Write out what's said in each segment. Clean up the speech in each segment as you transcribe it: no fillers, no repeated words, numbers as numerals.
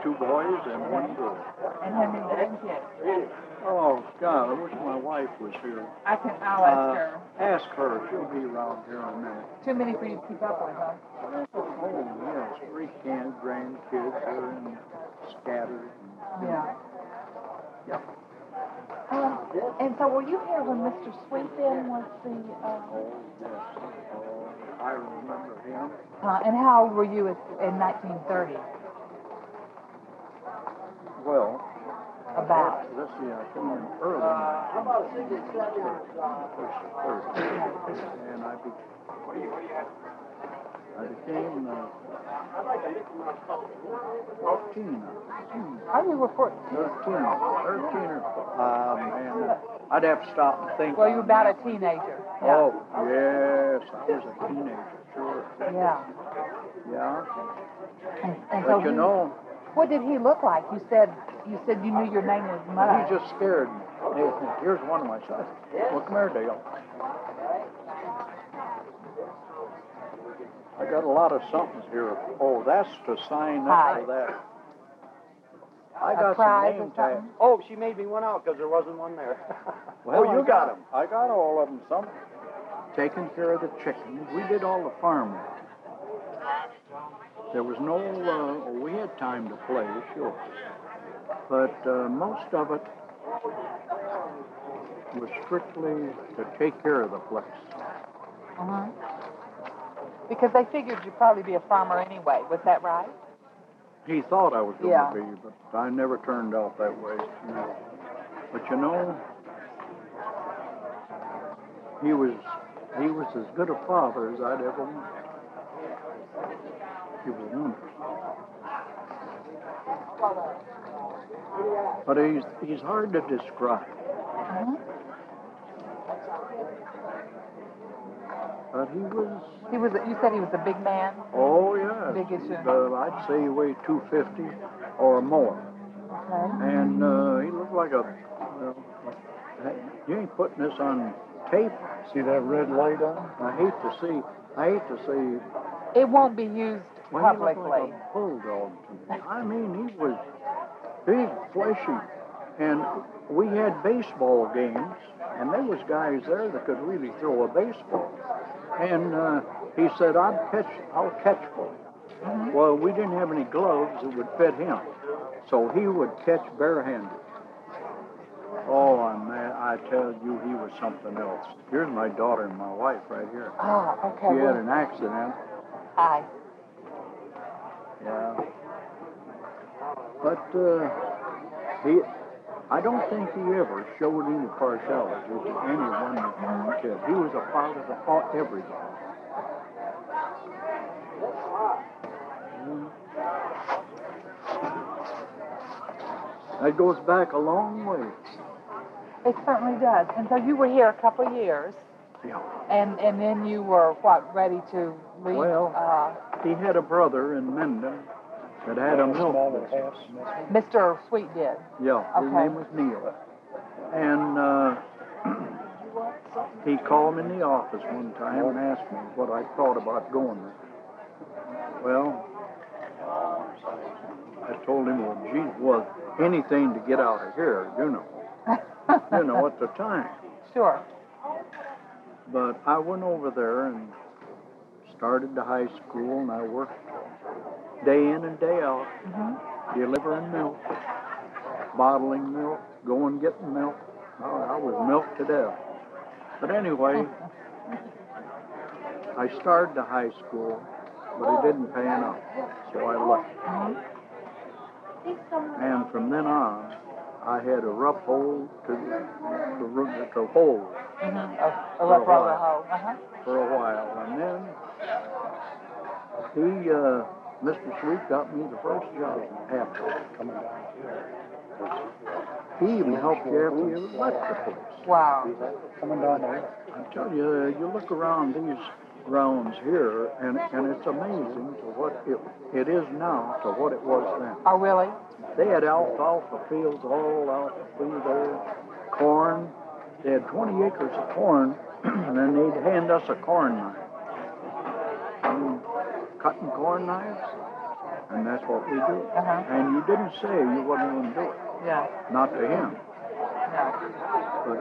Two boys and one girl. And how many grandkids? Oh, God, I wish my wife was here. I'll ask her. Ask her. She'll be around here in a minute. Too many for you to keep up with, huh? Oh, yes. Three grandkids are in, scattered. Yeah. Yep. And so were you here when Mr. Sweet then was the... Oh, yes. Oh, I remember him. and how old were you in 1930? Well... About? Let's see, I came in early. How about a single second? And I became 14. Oh, you were 14. 13 or man, I'd have to stop and think. Well, you were about a teenager. Yeah. Oh, yes, I was a teenager, sure. Yeah. Yeah. And But so you know... What did he look like? You said you knew your name was Mud. He just scared me. Hey, here's one of my sons. Well, come here, Dale. I got a lot of somethings here. Oh, that's to sign up for that. I got some name tags. Oh, she made me one out because there wasn't one there. Well, you got them. I got all of them. Some taking care of the chickens. We did all the farm work. There was no, we had time to play, sure. But most of it was strictly to take care of the place. Uh-huh. Because they figured you'd probably be a farmer anyway. Was that right? He thought I was going to be, but I never turned out that way. But you know, he was as good a father as I'd ever met. He was wonderful. But he's hard to describe. Uh-huh. But he was... You said he was a big man? Oh, yeah. Big as you. I'd say he weighed 250 or more. Okay. And he looked like a... you ain't putting this on tape. See that red light on? I hate to see... It won't be used publicly. He looked like a bulldog to me. I mean, he was big, fleshy. And we had baseball games, and there was guys there that could really throw a baseball. And he said, I'll catch for you. Mm-hmm. Well, we didn't have any gloves that would fit him. So he would catch barehanded. Oh, man, I tell you, he was something else. Here's my daughter and my wife right here. Oh, okay. She had an accident. Hi. Yeah. But I don't think he ever showed any partiality to any one kid. He was a father to everybody. That goes back a long way. It certainly does. And so you were here a couple of years. Yeah. And then you were, ready to leave? Well, he had a brother in Mendon that had a milk business. Mr. Sweet did? Yeah, his name was Neil. And he called me in the office one time and asked me what I thought about going there. Well, I told him, well, gee, was anything to get out of here, you know. At the time. Sure. But I went over there and started the high school, and I worked day in and day out, delivering milk, bottling milk, going getting milk. I was milked to death. But anyway, I started the high school, but it didn't pay enough, so I left. And from then on, I had a rough hold to hold. A rough rubber hole. For a while. And then Mr. Sweet got me the first job after coming down here. He even helped you after you left the place. Wow. Coming down there. I tell you, you look around these grounds here, and it's amazing to what it is now to what it was then. Oh, really? They had alfalfa fields all out through there, corn. They had 20 acres of corn, and then they'd hand us a corn knife. Cutting corn knives. And that's what we do. Uh-huh. And you didn't say you wasn't going to do it. Yeah. Not to him. No. But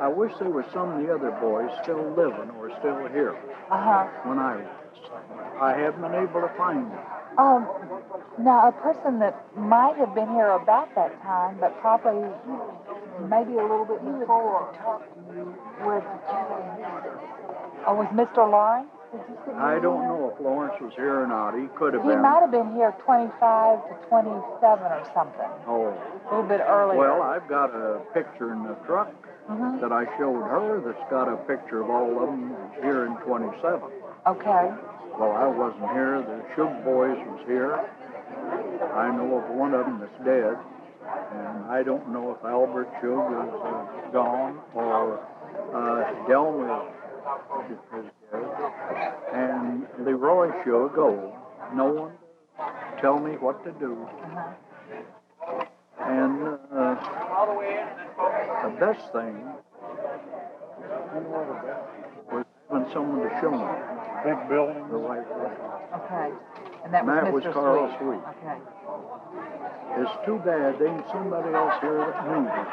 I wish there was some of the other boys still living or still here Uh-huh. when I was. I haven't been able to find them. Now, a person that might have been here about that time, but probably maybe a little bit before, was, was Mr. Lawrence? Did you sit I near don't him? know if Lawrence was here or not. He could have He been. might have been here 25 to 27 or something. Oh. A little bit earlier. Well, I've got a picture in the truck that I showed her that's got a picture of all of them here in 27. Okay. Well, I wasn't here. The Shug boys was here. I know of one of them that's dead. And I don't know if Albert Shug is gone or Delmer is dead. And Leroy Shug, no one tell me what to do. And the best thing was having someone to show me. Big building, the right way. Okay. And that was That Mr. was Carl Sweet. Okay. It's too bad there ain't somebody else here that knew him.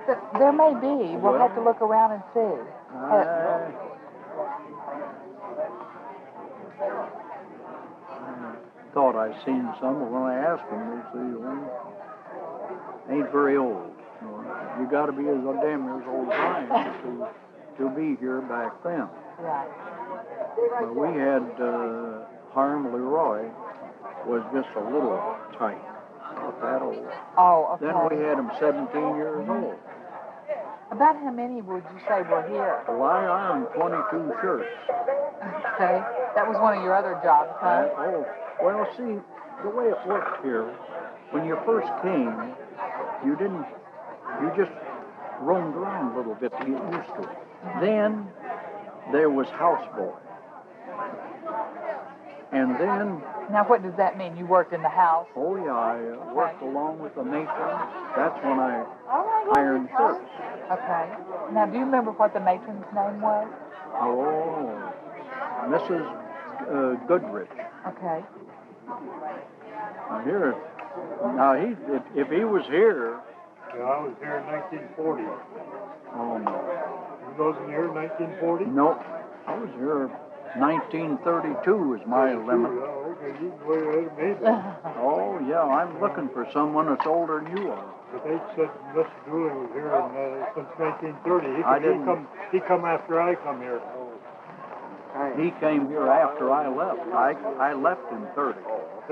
But there may be. We'll have to look around and see. I thought I seen some, but when I asked them, they say, well, ain't very old. You got to be as damn near as old as I am to be here back then. Yeah. But we had Harm Leroy was just a little tight, not that old. Oh, okay. Then we had him 17 years old. About how many would you say were here? Well, I ironed 22 shirts. Okay. That was one of your other jobs, huh? Well, see, the way it worked here, when you first came, you just roamed around a little bit to get used to it. Then there was houseboy. And then... Now, what does that mean? You worked in the house? Oh, yeah, I worked along with the matron. That's when I ironed shirts. Okay. Now, do you remember what the matron's name was? Oh, Mrs. Goodrich. Okay. Now, if he was here... Yeah, I was here in 1940. Oh, no. You wasn't here in 1940? Nope. I was here 1932 is my limit. Oh, okay, you can way ahead of me then. Oh, yeah, I'm looking for someone that's older than you are. But they said Mr. Dooley was here since 1930. He come after I come here. He came here after I left. I left in 30.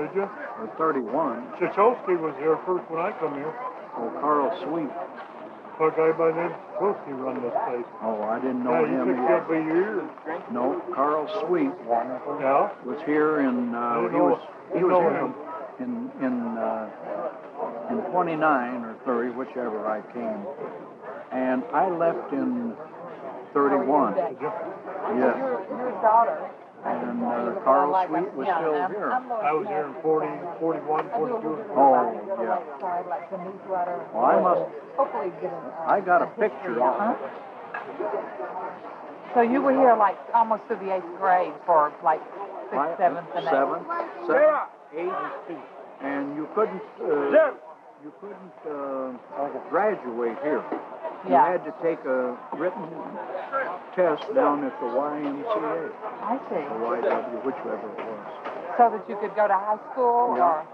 Did you? Or 31. Chicholsky was here first when I come here. Oh, Carl Sweet. A guy by the name of Chicholsky run this place. Oh, I didn't know Yeah, him. he picked up a year. No, Carl Sweet Yeah? was here in, he was here in 29 or 30, whichever I came. And I left in 31. Did you? Yes. Your daughter. And Carl Sweet was still here. I was here in 40, 41, 42. Oh, yeah. Like the newsletter. Well, I must, Hopefully get I got a picture of it. So you were here like almost to the 8th grade for like 6th, 7th, and 8th. Seventh, 8th, and you couldn't graduate here. You had to take a written test down at the YMCA. I see. Or YW, whichever it was. So that you could go to high school or?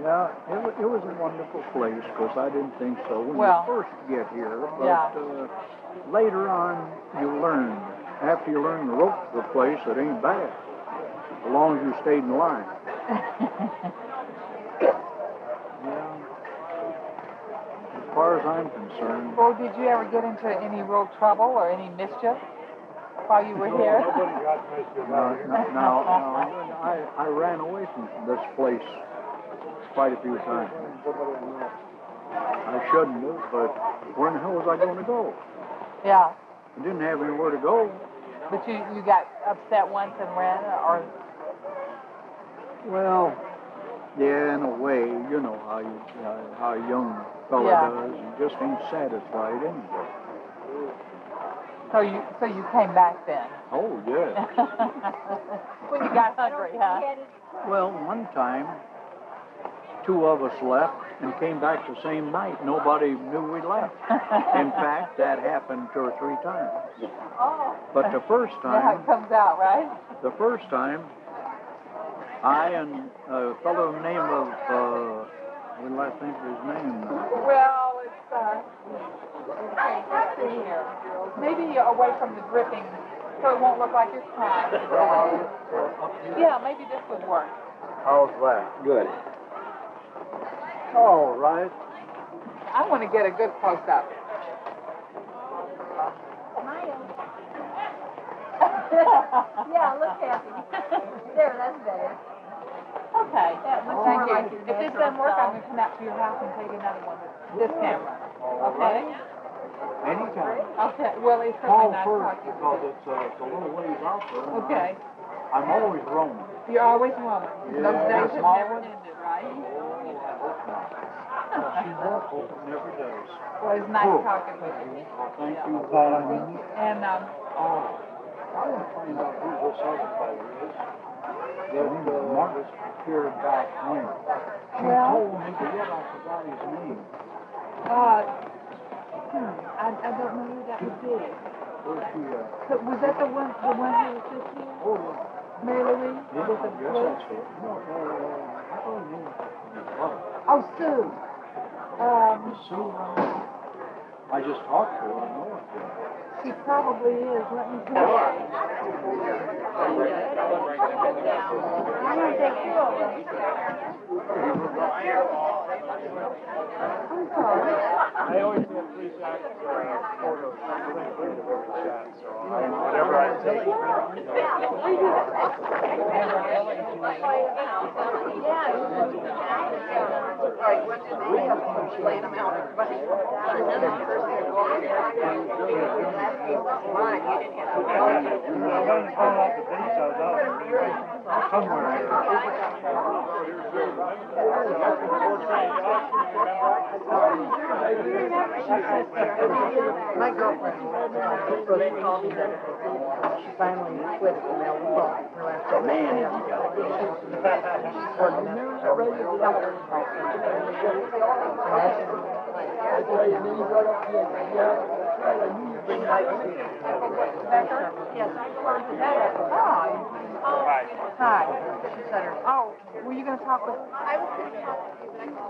Yeah, it was a wonderful place because I didn't think so when you first get here. But later on, you learn. After you learn the ropes of the place, it ain't bad. As long as you stayed in line. As far as I'm concerned. Well, did you ever get into any real trouble or any mischief while you were here? Nobody got mischief out here. No, I ran away from this place quite a few times. I shouldn't have, but where in the hell was I going to go? Yeah. I didn't have anywhere to go. But you got upset once and ran, or? Well, yeah, in a way, you know how a young fella does. He just ain't satisfied anyway. So you came back then? Oh, yes. When you got hungry, huh? Well, one time, two of us left and came back the same night. Nobody knew we left. In fact, that happened 2 or 3 times. But the first Now time, it comes out, right? the first time, I and a fellow named what did I think of his name? Well, okay, let's see here. Maybe away from the dripping, so it won't look like you're crying. Yeah, maybe this would work. How's that? Good. All right. I want to get a good close-up. Yeah, look happy. There, that's better. Okay. That looks Thank more you. like your If this natural doesn't work, I'm self. going to come out to your house and take another one. This camera. Okay? Anytime. Okay. Well, it's Call certainly nice first talking. because it's a little ways out there. Okay. I'm always roaming. You're always roaming. Yeah. Those days have Small never one? ended, right? She's working. Never does. Well, it's nice talking with you. Thank you. And, I want to find out who this other fellow is. That Marcus here back when. She Well- told me, but yet I forgot his name. I don't know who that would be. Where's she at? So was that the one who was just here? Oh, yeah. Mary Louise? Yeah, With the I guess blue? that's it. No, I don't know. Oh, Sue. Is Sue around? I just talked to her. I know it. She probably is. Let me see. I'm gonna take you over. I'm sorry. I always have 3 shots photos. I think 3 of every shot, so whatever I take. I wasn't going off the beach, I was out somewhere My girlfriend called me that she finally quit the mail for last year. Man, you got Yes, I belong to that. Hi. Hi. She said her. Oh, were you going to talk with I was going to talk to you, but I couldn't.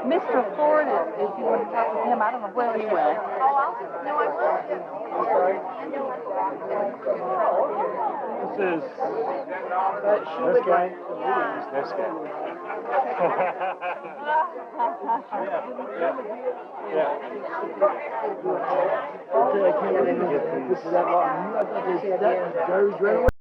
Mr. Ford? If you want to talk with him, I don't know where he went. Oh, no, I was. This is this guy. This guy. Yeah. Okay, I can't get these.